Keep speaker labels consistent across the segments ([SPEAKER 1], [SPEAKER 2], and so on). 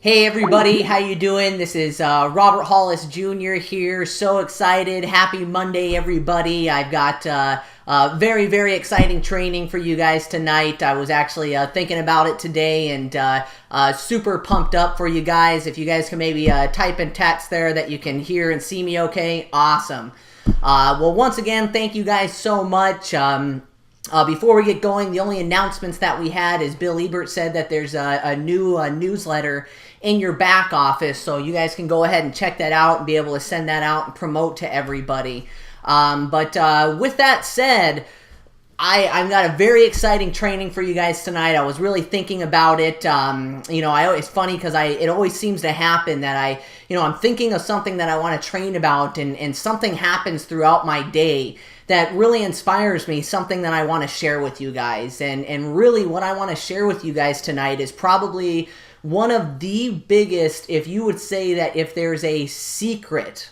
[SPEAKER 1] Hey everybody, how you doing? This is Robert Hollis Jr. here. So excited. Happy Monday, everybody. I've got very, very exciting training for you guys tonight. I was actually thinking about it today and super pumped up for you guys. If you guys can maybe type in text there that you can hear and see me okay, awesome. Well, once again, thank you guys so much. Before we get going, the only announcements that we had is Bill Ebert said that there's a new newsletter in your back office, so you guys can go ahead and check that out and be able to send that out and promote to everybody. But with that said, I've got a very exciting training for you guys tonight. I was really thinking about it. It's funny because it always seems to happen that I'm thinking of something that I want to train about, and something happens throughout my day that really inspires me, something that I want to share with you guys. And really what I want to share with you guys tonight is probably one of the biggest, if you would say that if there's a secret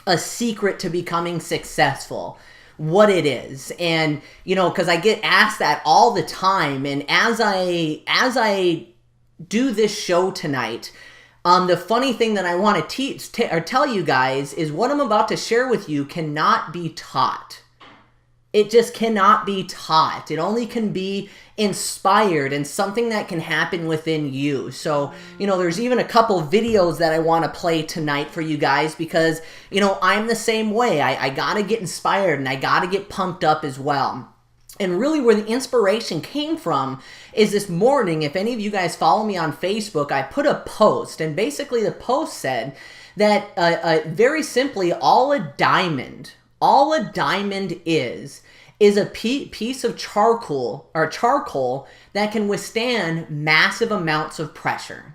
[SPEAKER 1] to becoming successful, what it is. And, because I get asked that all the time. And as I do this show tonight, the funny thing that I want to tell you guys is what I'm about to share with you cannot be taught. It just cannot be taught. It only can be inspired and something that can happen within you. So, there's even a couple videos that I want to play tonight for you guys because, I'm the same way. I got to get inspired and I got to get pumped up as well. And really where the inspiration came from is this morning, if any of you guys follow me on Facebook, I put a post, and basically the post said that very simply all a diamond is a piece of charcoal that can withstand massive amounts of pressure.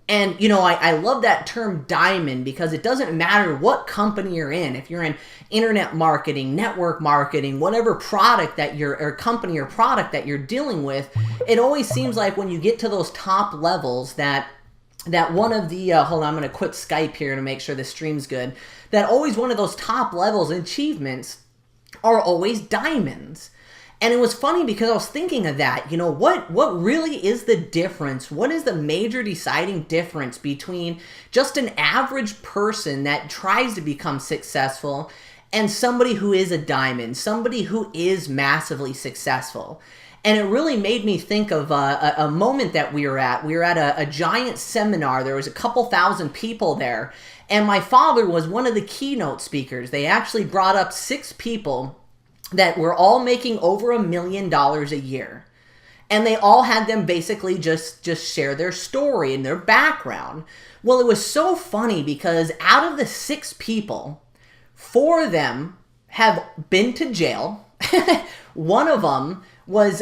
[SPEAKER 1] And, I love that term diamond because it doesn't matter what company you're in. If you're in internet marketing, network marketing, whatever product that or company or product that you're dealing with, it always seems like when you get to those top levels that one of the, hold on, I'm going to quit Skype here to make sure the stream's good, that always one of those top levels and achievements are always diamonds. And it was funny because I was thinking of that, what really is the difference? What is the major deciding difference between just an average person that tries to become successful and somebody who is a diamond, somebody who is massively successful? And it really made me think of a moment that we were at. We were at a giant seminar. There was a couple thousand people there. And my father was one of the keynote speakers. They actually brought up 6 people that were all making over $1 million a year. And they all had them basically just share their story and their background. Well, it was so funny because out of the 6 people, 4 of them have been to jail. One of them was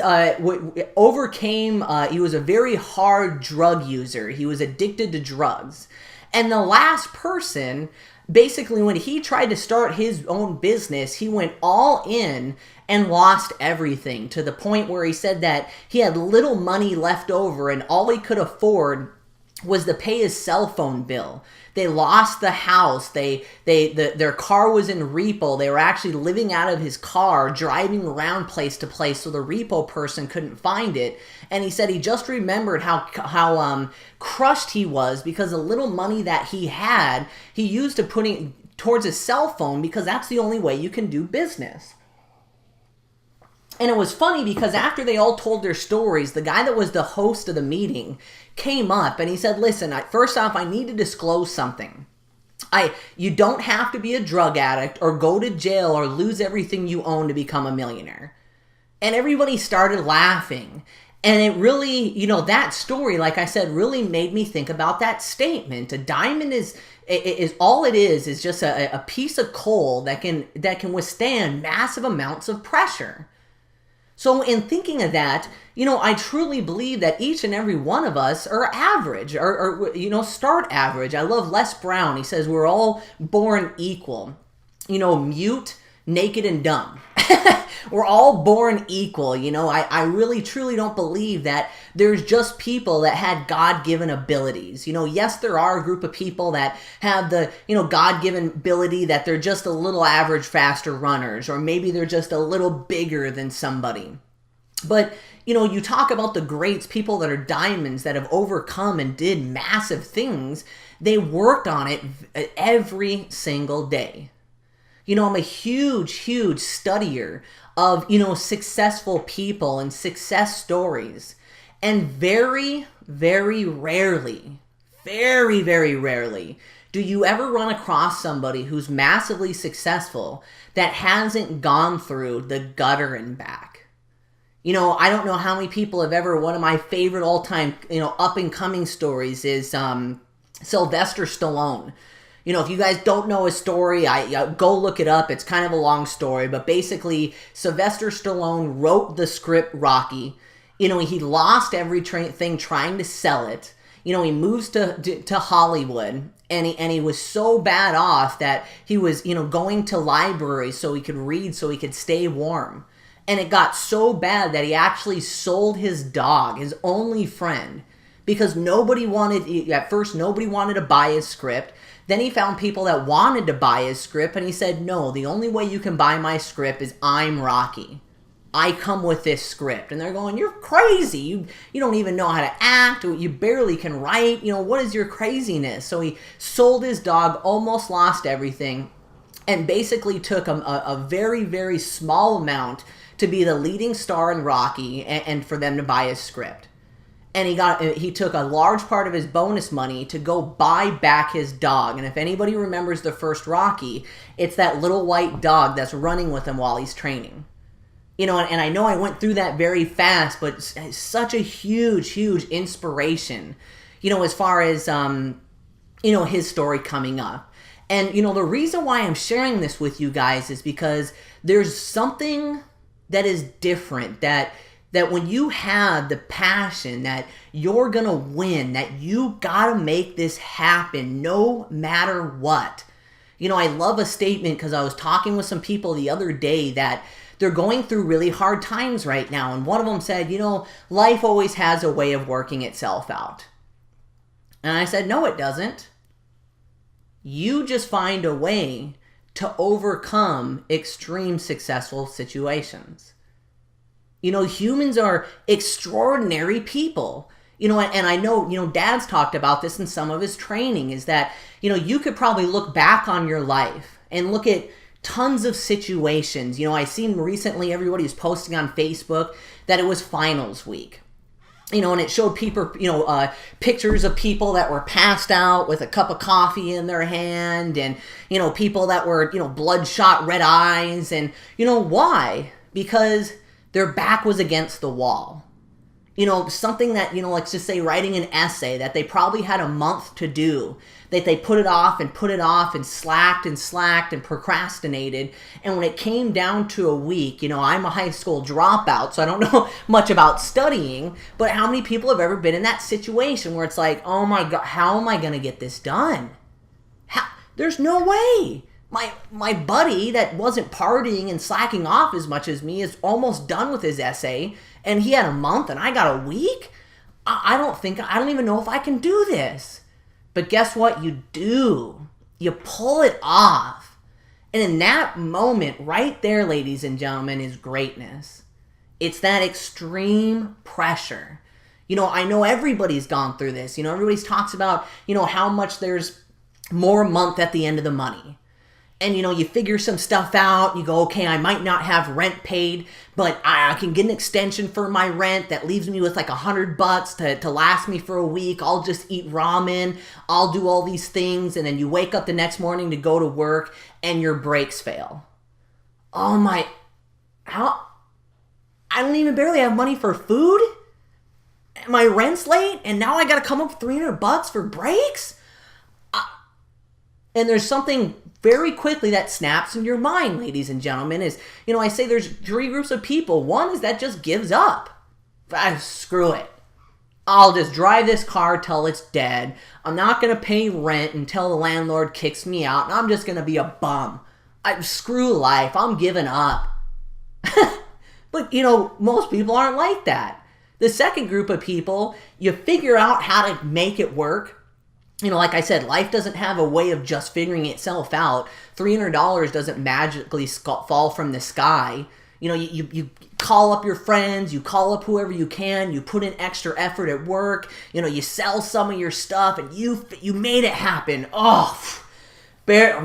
[SPEAKER 1] overcame, he was a very hard drug user. He was addicted to drugs. And the last person, basically when he tried to start his own business, he went all in and lost everything to the point where he said that he had little money left over and all he could afford was to pay his cell phone bill. They lost the house. Their car was in repo. They were actually living out of his car, driving around place to place so the repo person couldn't find it. And he said he just remembered how crushed he was because the little money that he had, he used to put towards his cell phone because that's the only way you can do business. And it was funny because after they all told their stories, the guy that was the host of the meeting came up and he said, listen, first off, I need to disclose something. You don't have to be a drug addict or go to jail or lose everything you own to become a millionaire. And everybody started laughing. And it really, that story, like I said, really made me think about that statement. A diamond is all it is just a piece of coal that can withstand massive amounts of pressure. So in thinking of that, I truly believe that each and every one of us are average or start average. I love Les Brown. He says we're all born equal, mute, naked, and dumb. We're all born equal. I really truly don't believe that there's just people that had God-given abilities. Yes, there are a group of people that have the, God-given ability that they're just a little average faster runners, or maybe they're just a little bigger than somebody. But, you talk about the greats, people that are diamonds that have overcome and did massive things. They worked on it every single day. I'm a huge, huge studier of, successful people and success stories. And very, very rarely, very, very rarely do you ever run across somebody who's massively successful that hasn't gone through the gutter and back. I don't know how many people have ever, one of my favorite all-time, up-and-coming stories is Sylvester Stallone. If you guys don't know his story, go look it up. It's kind of a long story, but basically, Sylvester Stallone wrote the script Rocky. He lost everything trying to sell it. He moves to Hollywood, and he was so bad off that he was, going to libraries so he could read, so he could stay warm. And it got so bad that he actually sold his dog, his only friend, because at first nobody wanted to buy his script. Then he found people that wanted to buy his script, and he said, no, the only way you can buy my script is I'm Rocky. I come with this script. And they're going, you're crazy. You don't even know how to act. You barely can write. What is your craziness? So he sold his dog, almost lost everything, and basically took a very, very small amount to be the leading star in Rocky and for them to buy his script. And he took a large part of his bonus money to go buy back his dog. And if anybody remembers the first Rocky, it's that little white dog that's running with him while he's training. And I know I went through that very fast, but it's such a huge, huge inspiration, as far as, his story coming up. And, the reason why I'm sharing this with you guys is because there's something that is different, that when you have the passion that you're going to win, that you got to make this happen no matter what. I love a statement because I was talking with some people the other day that they're going through really hard times right now. And one of them said, life always has a way of working itself out. And I said, no, it doesn't. You just find a way to overcome extreme successful situations. Humans are extraordinary people. And I know, Dad's talked about this in some of his training, is that, you could probably look back on your life and look at tons of situations. I seen recently everybody was posting on Facebook that it was finals week. And it showed people, pictures of people that were passed out with a cup of coffee in their hand, and, people that were, bloodshot red eyes. And, why? Because their back was against the wall. Something that, let's just say writing an essay that they probably had a month to do, that they put it off and slacked and procrastinated. And when it came down to a week, I'm a high school dropout, so I don't know much about studying, but how many people have ever been in that situation where it's like, oh my God, how am I going to get this done? There's no way. My buddy that wasn't partying and slacking off as much as me is almost done with his essay, and he had a month and I got a week? I don't even know if I can do this. But guess what? You do. You pull it off. And in that moment, right there, ladies and gentlemen, is greatness. It's that extreme pressure. I know everybody's gone through this. Everybody talks about, how much there's more a month at the end of the money. And, you figure some stuff out. You go, okay, I might not have rent paid, but I can get an extension for my rent that leaves me with like $100 to last me for a week. I'll just eat ramen. I'll do all these things. And then you wake up the next morning to go to work and your brakes fail. Oh my, I don't even barely have money for food. My rent's late and now I got to come up with $300 for brakes. And there's something very quickly that snaps in your mind, ladies and gentlemen, is, I say there's three groups of people. One is that just gives up. Screw it. I'll just drive this car till it's dead. I'm not going to pay rent until the landlord kicks me out, and I'm just going to be a bum. Screw life. I'm giving up. But, most people aren't like that. The second group of people, you figure out how to make it work. Like I said, life doesn't have a way of just figuring itself out. $300 doesn't magically fall from the sky. You call up your friends, you call up whoever you can, you put in extra effort at work, you sell some of your stuff, and you made it happen.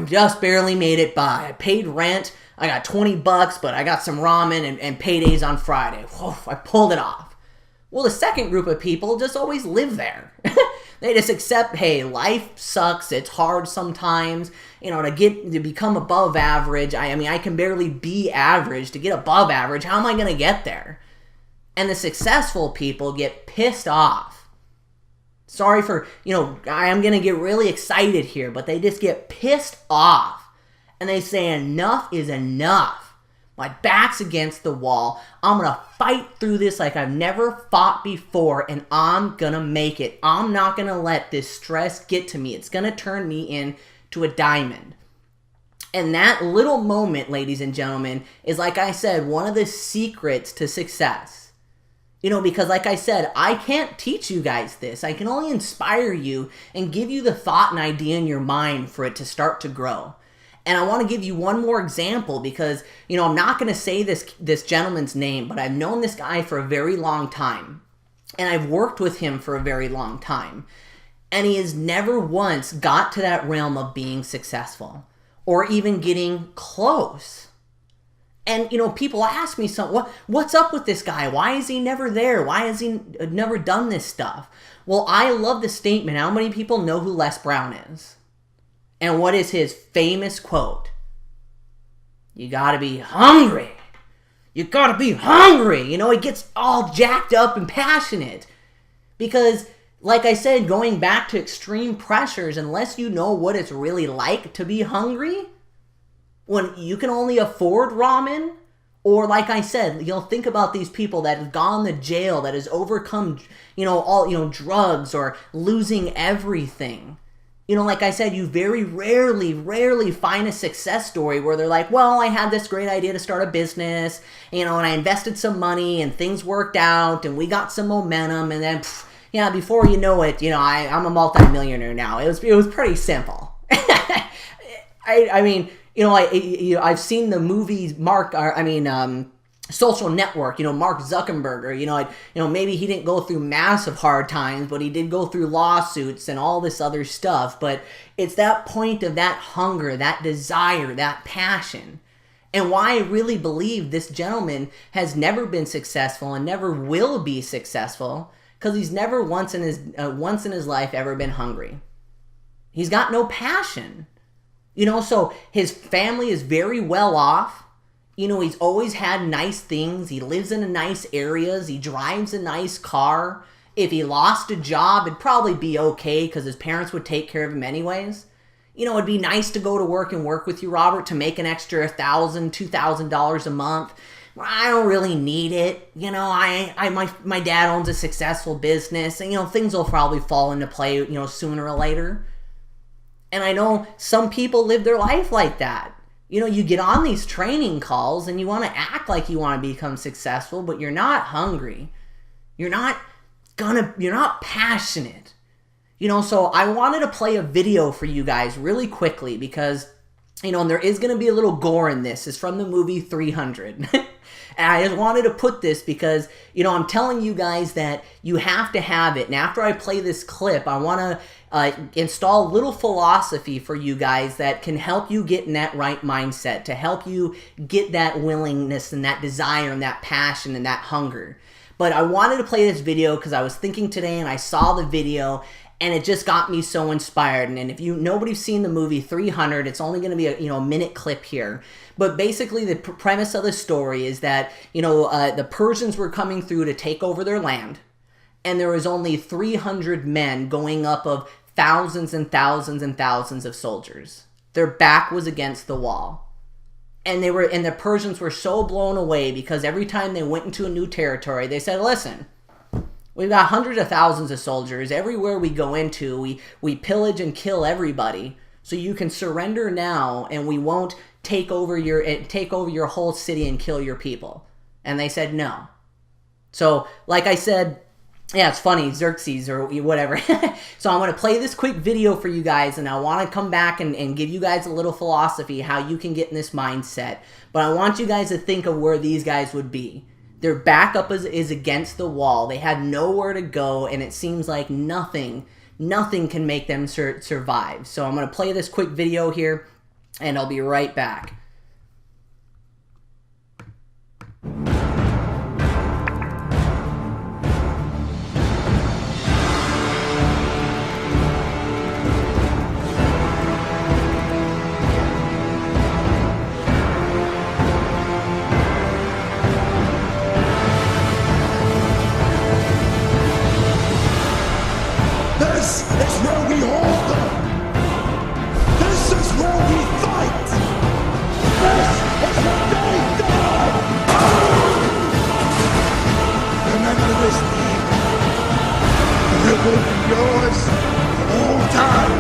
[SPEAKER 1] Just barely made it by. I paid rent, I got $20, but I got some ramen and paydays on Friday. I pulled it off. Well, the second group of people just always live there. They just accept, hey, life sucks, it's hard sometimes, to become above average. I can barely be average. To get above average, how am I going to get there? And the successful people get pissed off. Sorry for, I am going to get really excited here, but they just get pissed off. And they say, enough is enough. My back's against the wall. I'm going to fight through this like I've never fought before, and I'm going to make it. I'm not going to let this stress get to me. It's going to turn me into a diamond. And that little moment, ladies and gentlemen, is, like I said, one of the secrets to success. Because like I said, I can't teach you guys this. I can only inspire you and give you the thought and idea in your mind for it to start to grow. And I want to give you one more example because, I'm not going to say this gentleman's name, but I've known this guy for a very long time. And I've worked with him for a very long time. And he has never once got to that realm of being successful or even getting close. And, people ask me, what's up with this guy? Why is he never there? Why has he never done this stuff? Well, I love the statement. How many people know who Les Brown is? And what is his famous quote? You gotta be hungry. You gotta be hungry. He gets all jacked up and passionate. Because, like I said, going back to extreme pressures, unless you know what it's really like to be hungry, when you can only afford ramen, or like I said, think about these people that have gone to jail, that has overcome, drugs or losing everything. Like I said, you very rarely find a success story where they're like, well, I had this great idea to start a business, and I invested some money and things worked out and we got some momentum, and then, before you know it, I'm a multimillionaire now. It was pretty simple. I've seen the movies Social Network, Mark Zuckerberg, maybe he didn't go through massive hard times, but he did go through lawsuits and all this other stuff. But it's that point of that hunger, that desire, that passion. And why I really believe this gentleman has never been successful and never will be successful, because he's never once in his life ever been hungry. He's got no passion. So his family is very well off. He's always had nice things. He lives in nice areas. He drives a nice car. If he lost a job, it'd probably be okay because his parents would take care of him anyways. It'd be nice to go to work and work with you, Robert, to make an extra $1,000, $2,000 a month. I don't really need it. My dad owns a successful business, and things will probably fall into play, sooner or later. And I know some people live their life like that. You get on these training calls and you want to act like you want to become successful, but you're not hungry. You're not passionate. So I wanted to play a video for you guys really quickly because, and there is going to be a little gore in this. It's from the movie 300. And I just wanted to put this because, I'm telling you guys that you have to have it. And after I play this clip, I want to install a little philosophy for you guys that can help you get in that right mindset, to help you get that willingness and that desire and that passion and that hunger. But I wanted to play this video because I was thinking today and I saw the video and it just got me so inspired. And if nobody's seen the movie 300, it's only going to be a minute clip here. But basically the premise of the story is that, the Persians were coming through to take over their land. And there was only 300 men going up of thousands and thousands and thousands of soldiers. Their back was against the wall. And the Persians were so blown away because every time they went into a new territory, they said, listen, we've got hundreds of thousands of soldiers. Everywhere we go into, we pillage and kill everybody. So you can surrender now and we won't take over your whole city and kill your people. And they said no. So, like I said, Yeah, it's funny, Xerxes or whatever. So I'm going to play this quick video for you guys, and I want to come back and give you guys a little philosophy how you can get in this mindset. But I want you guys to think of where these guys would be. Their backup is against the wall. They had nowhere to go, and it seems like nothing can make them survive. So I'm going to play this quick video here, and I'll be right back.
[SPEAKER 2] This is where we hold them! This is where we fight! This is where they die! Remember this name. It will be yours for all time!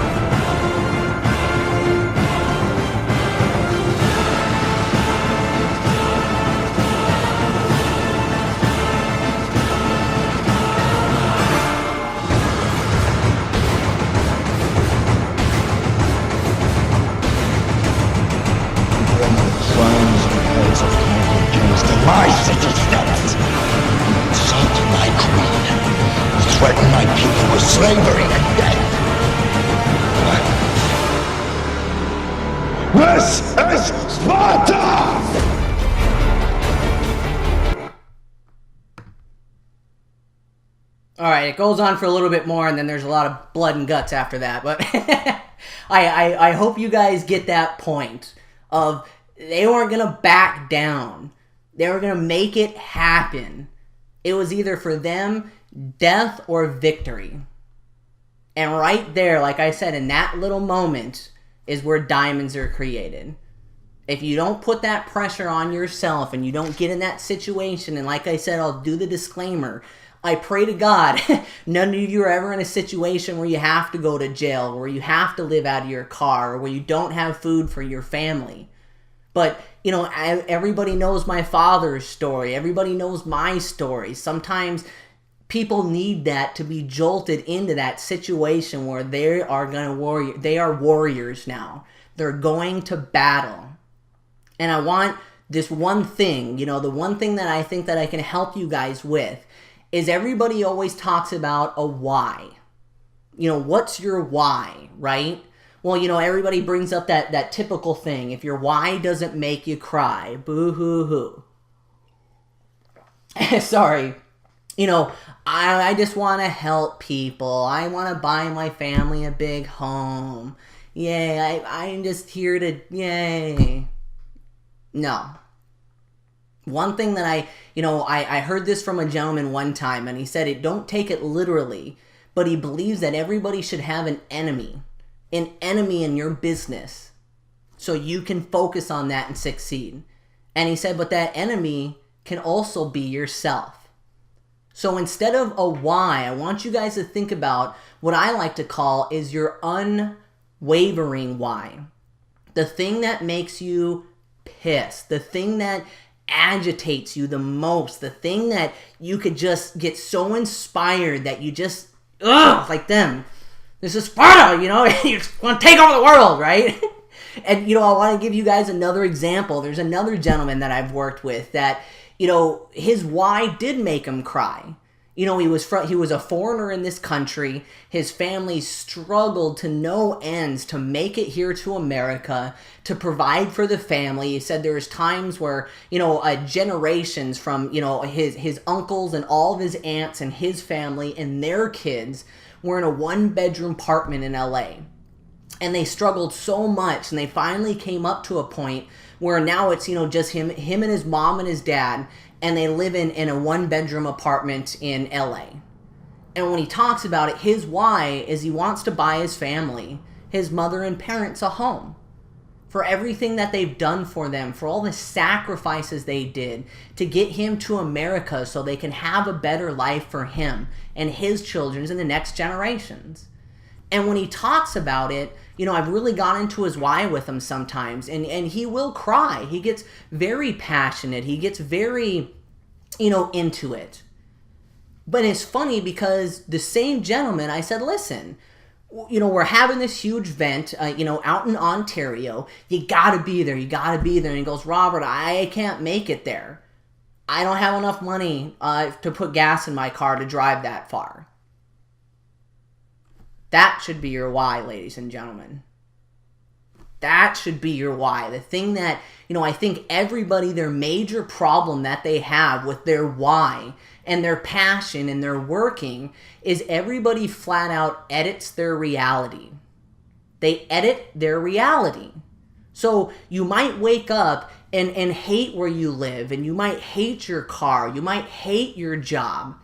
[SPEAKER 2] My city steps. You insult my queen. You threaten my people with slavery and death. This is Sparta!
[SPEAKER 1] Alright, it goes on for a little bit more, and then there's a lot of blood and guts after that, but I hope you guys get that point of they weren't going to back down. They were going to make it happen. It was either for them, death or victory. And right there, like I said, in that little moment is where diamonds are created. If you don't put that pressure on yourself and you don't get in that situation, and like I said, I'll do the disclaimer, I pray to God none of you are ever in a situation where you have to go to jail, where you have to live out of your car, or where you don't have food for your family. But, you know, everybody knows my father's story. Everybody knows my story. Sometimes people need that to be jolted into that situation where they are warriors now. They're going to battle. And I want this one thing, you know, the one thing that I think that I can help you guys with is everybody always talks about a why. You know, what's your why, right? Well, you know, everybody brings up that typical thing. If your why doesn't make you cry, boo-hoo-hoo. Sorry. You know, I just want to help people. I want to buy my family a big home. Yay, I'm just here to, yay. No. One thing that I heard this from a gentleman one time, and he said don't take it literally, but he believes that everybody should have an enemy in your business so you can focus on that and succeed. And he said, but that enemy can also be yourself. So instead of a why, I want you guys to think about what I like to call is your unwavering why. The thing that makes you pissed, the thing that agitates you the most, the thing that you could just get so inspired that you just, like them. This is Sparta, you know, you just want to take over the world, right? And, you know, I want to give you guys another example. There's another gentleman that I've worked with that, you know, his why did make him cry. You know, he was a foreigner in this country. His family struggled to no ends to make it here to America, to provide for the family. He said there was times where, you know, generations from, you know, his uncles and all of his aunts and his family and their kids were in a one-bedroom apartment in LA. And they struggled so much, and they finally came up to a point where now it's, you know, just him and his mom and his dad, and they live in a one-bedroom apartment in LA. And when he talks about it, his why is he wants to buy his family, his mother and parents, a home. For everything that they've done for them, for all the sacrifices they did to get him to America so they can have a better life for him and his children and the next generations. And when he talks about it, you know, I've really gone into his why with him sometimes, and he will cry. He gets very passionate. He gets very, you know, into it. But it's funny because the same gentleman, I said, listen, we're having this huge event, out in Ontario. You gotta be there. You gotta be there. And he goes, Robert, I can't make it there. I don't have enough money to put gas in my car to drive that far. That should be your why, ladies and gentlemen. That should be your why. The thing that, I think everybody, their major problem that they have with their why and their passion and their working is everybody flat out edits their reality. They edit their reality. So you might wake up and hate where you live, and you might hate your car, you might hate your job,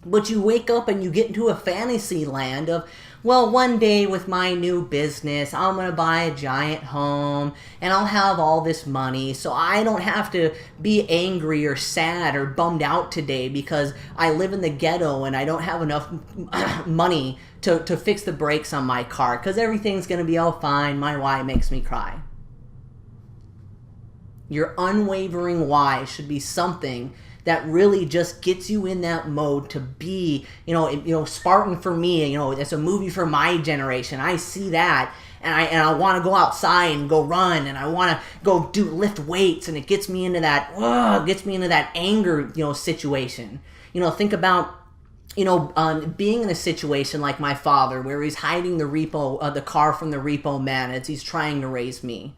[SPEAKER 1] but you wake up and you get into a fantasy land of, well, one day with my new business, I'm going to buy a giant home and I'll have all this money so I don't have to be angry or sad or bummed out today because I live in the ghetto and I don't have enough money to fix the brakes on my car because everything's going to be all fine. My why makes me cry. Your unwavering why should be something that really just gets you in that mode to be, Spartan for me, it's a movie for my generation. I see that and I want to go outside and go run and I want to go lift weights, and it gets me into that, anger, situation. Think about, being in a situation like my father where he's hiding the car from the repo man as he's trying to raise me.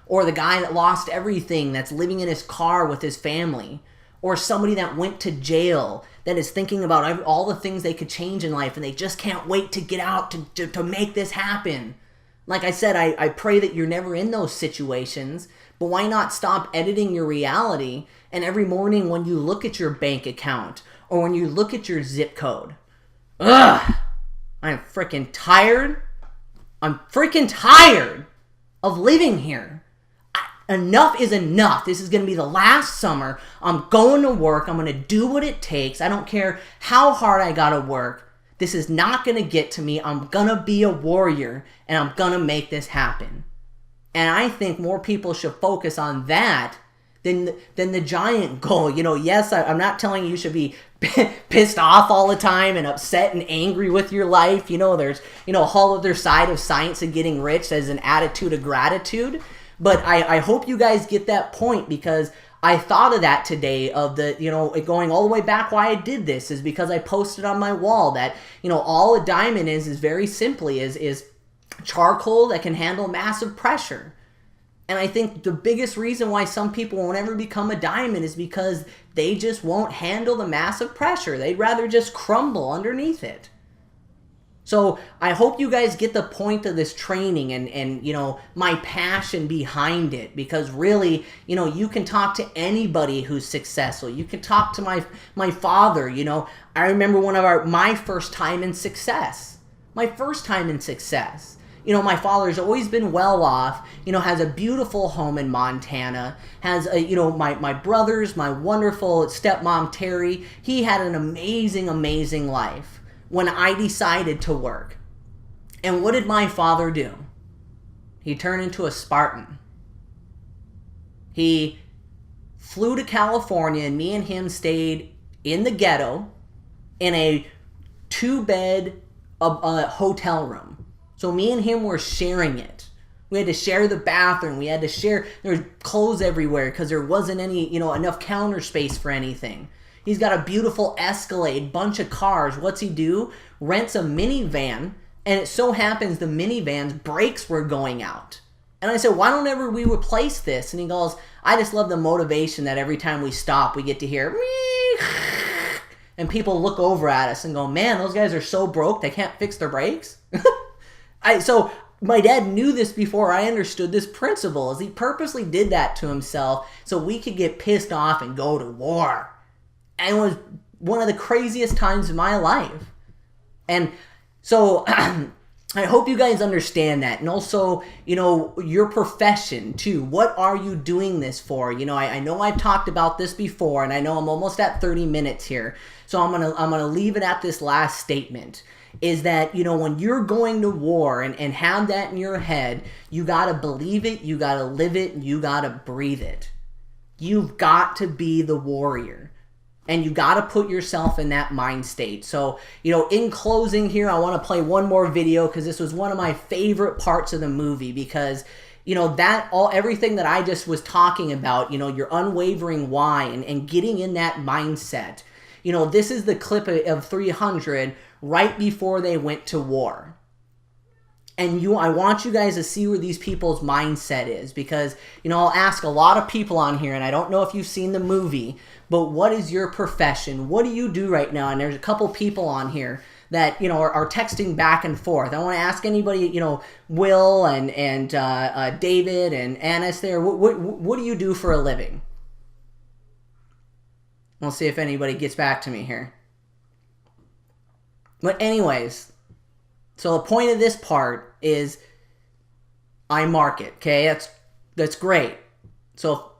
[SPEAKER 1] Or the guy that lost everything that's living in his car with his family. Or somebody that went to jail that is thinking about all the things they could change in life and they just can't wait to get out to make this happen. Like I said, I pray that you're never in those situations, but why not stop editing your reality and every morning when you look at your bank account or when you look at your zip code, I'm freaking tired. I'm freaking tired of living here. Enough is enough. This is going to be the last summer. I'm going to work. I'm going to do what it takes. I don't care how hard I got to work. This is not going to get to me. I'm going to be a warrior and I'm going to make this happen. And I think more people should focus on that than the giant goal. Yes, I'm not telling you should be pissed off all the time and upset and angry with your life. There's, a whole other side of science and getting rich as an attitude of gratitude. But I hope you guys get that point, because I thought of that today of the, going all the way back why I did this is because I posted on my wall that, all a diamond is very simply is charcoal that can handle massive pressure. And I think the biggest reason why some people won't ever become a diamond is because they just won't handle the massive pressure. They'd rather just crumble underneath it. So I hope you guys get the point of this training and my passion behind it, because really, you can talk to anybody who's successful. You can talk to my father. I remember my first time in success. My father's always been well off, has a beautiful home in Montana, has my brothers, my wonderful stepmom Terry. He had an amazing, amazing life when I decided to work. And what did my father do? He turned into a Spartan. He flew to California, and me and him stayed in the ghetto in a 2-bed hotel room. So me and him were sharing it. We had to share the bathroom. We had to share, there was clothes everywhere because there wasn't any, enough counter space for anything. He's got a beautiful Escalade, bunch of cars. What's he do? Rents a minivan, and it so happens the minivan's brakes were going out. And I said, why don't ever we replace this? And he goes, I just love the motivation that every time we stop, we get to hear, and people look over at us and go, man, those guys are so broke, they can't fix their brakes. So my dad knew this before I understood this principle, as he purposely did that to himself so we could get pissed off and go to war. And it was one of the craziest times of my life. And so I hope you guys understand that. And also, your profession too. What are you doing this for? I know I've talked about this before, and I know I'm almost at 30 minutes here. So I'm gonna leave it at this last statement. Is that, when you're going to war and have that in your head, you gotta believe it, you gotta live it, and you gotta breathe it. You've got to be the warrior. And you got to put yourself in that mind state. So, in closing here, I want to play one more video because this was one of my favorite parts of the movie because, everything that I just was talking about, your unwavering why and getting in that mindset. This is the clip of 300 right before they went to war. And I want you guys to see where these people's mindset is because, I'll ask a lot of people on here, and I don't know if you've seen the movie, but what is your profession? What do you do right now? And there's a couple people on here that, are texting back and forth. I want to ask anybody, Will and David and Annis there, what do you do for a living? We'll see if anybody gets back to me here. But anyways, so the point of this part is I market, okay? That's great. So,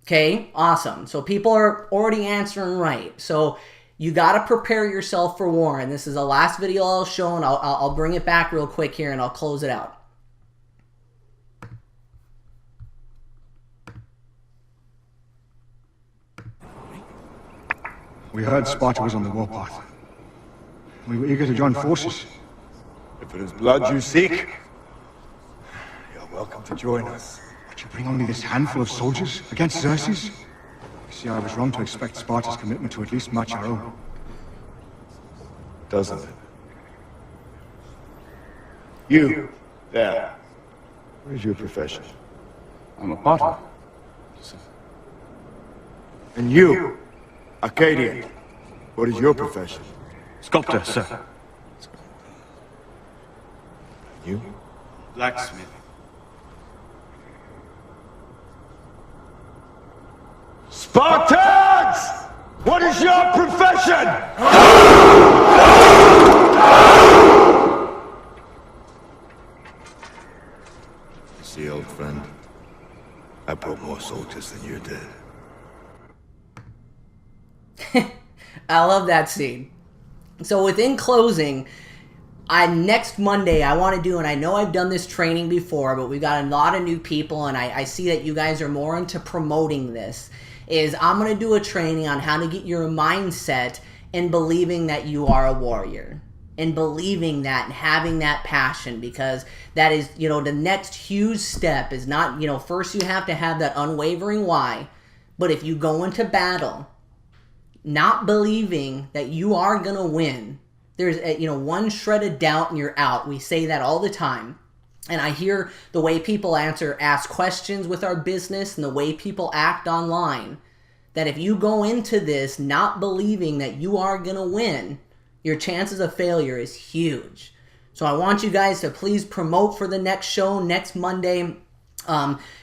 [SPEAKER 1] okay, awesome. So people are already answering right. So you got to prepare yourself for war. And this is the last video I'll show, and I'll bring it back real quick here, and I'll close it out.
[SPEAKER 3] We heard Sparta was on the warpath. We were eager to join forces.
[SPEAKER 2] If it is blood you seek, you're welcome to join us.
[SPEAKER 3] But you bring only this handful of soldiers against Xerxes? You see, I was wrong to expect Sparta's commitment to at least match our own.
[SPEAKER 2] Doesn't it? You, there. What is your profession?
[SPEAKER 3] I'm a potter.
[SPEAKER 2] And you, Arcadian, what is your profession?
[SPEAKER 3] Sculptor, sir.
[SPEAKER 2] You?
[SPEAKER 3] Blacksmith.
[SPEAKER 2] Spartans! What is your profession? See, old friend, I brought more soldiers than you did.
[SPEAKER 1] I love that scene. So within closing, next Monday I want to do, and I know I've done this training before, but we've got a lot of new people, and I see that you guys are more into promoting this, is I'm going to do a training on how to get your mindset in believing that you are a warrior. And believing that and having that passion, because that is, the next huge step is not, first you have to have that unwavering why, but if you go into battle not believing that you are going to win, there's one shred of doubt and you're out. We say that all the time. And I hear the way people ask questions with our business and the way people act online, that if you go into this not believing that you are going to win, your chances of failure is huge. So I want you guys to please promote for the next show next Monday.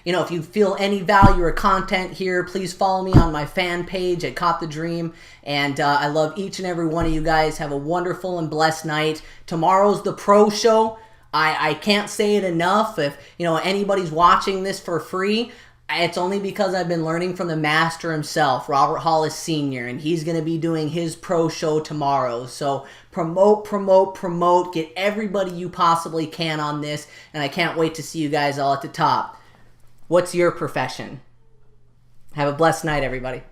[SPEAKER 1] If you feel any value or content here, please follow me on my fan page at Caught the Dream. And I love each and every one of you guys. Have a wonderful and blessed night. Tomorrow's the pro show. I can't say it enough. If anybody's watching this for free, it's only because I've been learning from the master himself, Robert Hollis Sr., and he's going to be doing his pro show tomorrow. So promote, get everybody you possibly can on this, and I can't wait to see you guys all at the top. What's your profession? Have a blessed night, everybody.